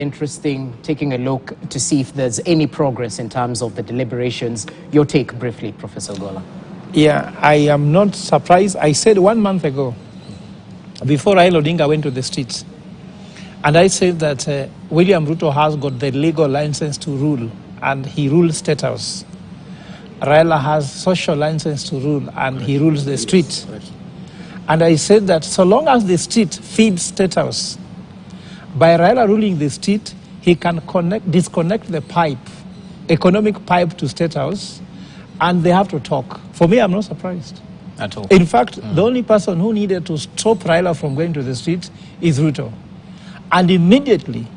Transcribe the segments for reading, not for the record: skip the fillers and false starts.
Interesting, taking a look to see if there's any progress in terms of the deliberations. Your take briefly, Professor Ogola. Yeah, I am not surprised. I said 1 month ago, before Raila Odinga went to the streets, and I said that William Ruto has got the legal license to rule, and he rules State House. Raila has social license to rule, and he rules the street. And I said that so long as the street feeds State House, by Raila ruling the street, he can disconnect the pipe, economic pipe to State House, and they have to talk. For me, I'm not surprised at all. In fact, the only person who needed to stop Raila from going to the street is Ruto. And immediately,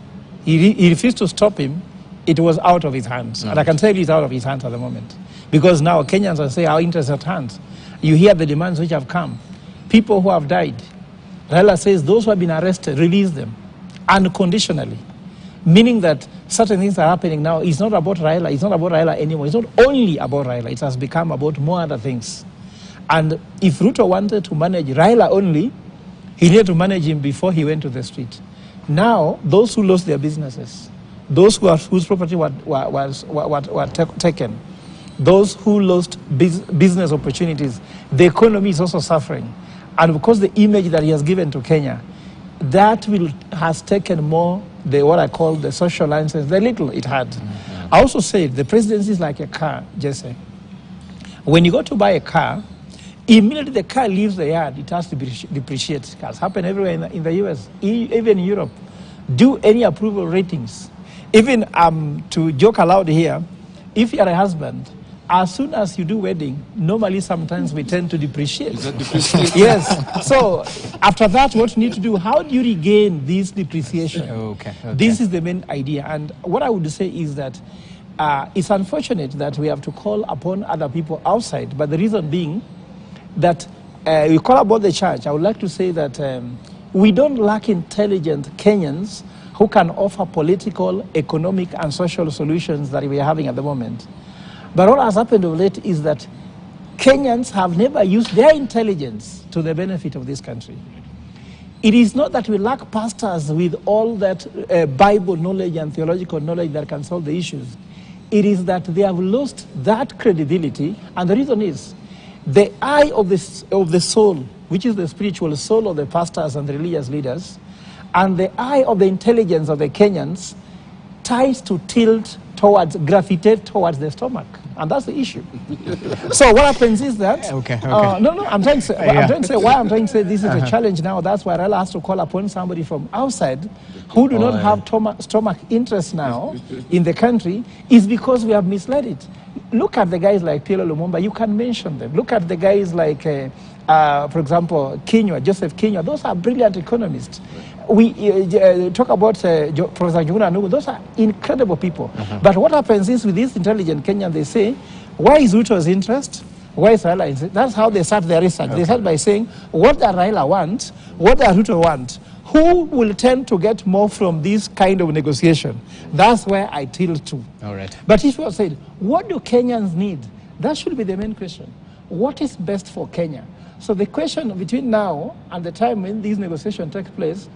he refused to stop him. It was out of his hands. And I can tell you it's out of his hands at the moment. Because now Kenyans are saying our interests are at hand. You hear the demands which have come. People who have died. Raila says those who have been arrested, release them unconditionally. Meaning that certain things are happening now. It's not about Raila. It's not about Raila anymore. It's not only about Raila. It has become about more other things. And if Ruto wanted to manage Raila only, he needed to manage him before he went to the street. Now, those who lost their businesses, those whose property were taken, those who lost business opportunities, the economy is also suffering. And because the image that he has given to Kenya, that has taken more what I call the social license, the little it had. I also said the presidency is like a car, Jesse. When you go to buy a car, immediately the car leaves the yard, it has to be depreciated. It has happened everywhere in the US, even in Europe. Do any approval ratings. Even to joke aloud here, if you are a husband, as soon as you do wedding, normally sometimes we tend to depreciate. Is that depreciation? Yes. So after that, what you need to do, how do you regain this depreciation? Okay. This is the main idea. And what I would say is that it's unfortunate that we have to call upon other people outside, but the reason being that we call about the church. I would like to say that we don't lack intelligent Kenyans who can offer political, economic, and social solutions that we are having at the moment. But what has happened of late is that Kenyans have never used their intelligence to the benefit of this country. It is not that we lack pastors with all that Bible knowledge and theological knowledge that can solve the issues. It is that they have lost that credibility, and the reason is the eye of the soul, which is the spiritual soul of the pastors and the religious leaders, and the eye of the intelligence of the Kenyans tries to gravitate towards the stomach. And that's the issue. So what happens is that... I'm trying to say why I'm trying to say this is a challenge now. That's why Raila has to call upon somebody from outside who do not have stomach interest now in the country, is because we have misled it. Look at the guys like Pierre Lumumba. You can mention them. Look at the guys like, for example, Joseph Kinyua. Those are brilliant economists. We talk about Professor Njuguna Ndung'u. Those are incredible people. But what happens is with these intelligent Kenyans, they say, why is Ruto's interest? Why is Raila interest? That's how they start their research. They start by saying, what does Raila want? What does Ruto want? Who will tend to get more from this kind of negotiation? That's where I tilt to. All right. But if you said, what do Kenyans need? That should be the main question. What is best for Kenya? So the question between now and the time when these negotiations take place,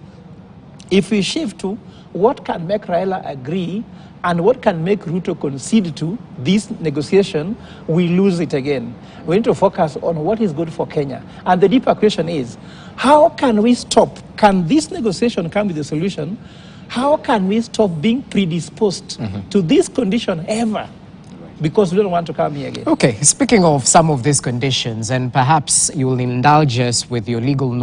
if we shift to what can make Raila agree and what can make Ruto concede to this negotiation, we lose it again. We need to focus on what is good for Kenya. And the deeper question is, how can we stop? Can this negotiation come with a solution? How can we stop being predisposed to this condition ever? Because we don't want to come here again. Okay, speaking of some of these conditions, and perhaps you will indulge us with your legal knowledge.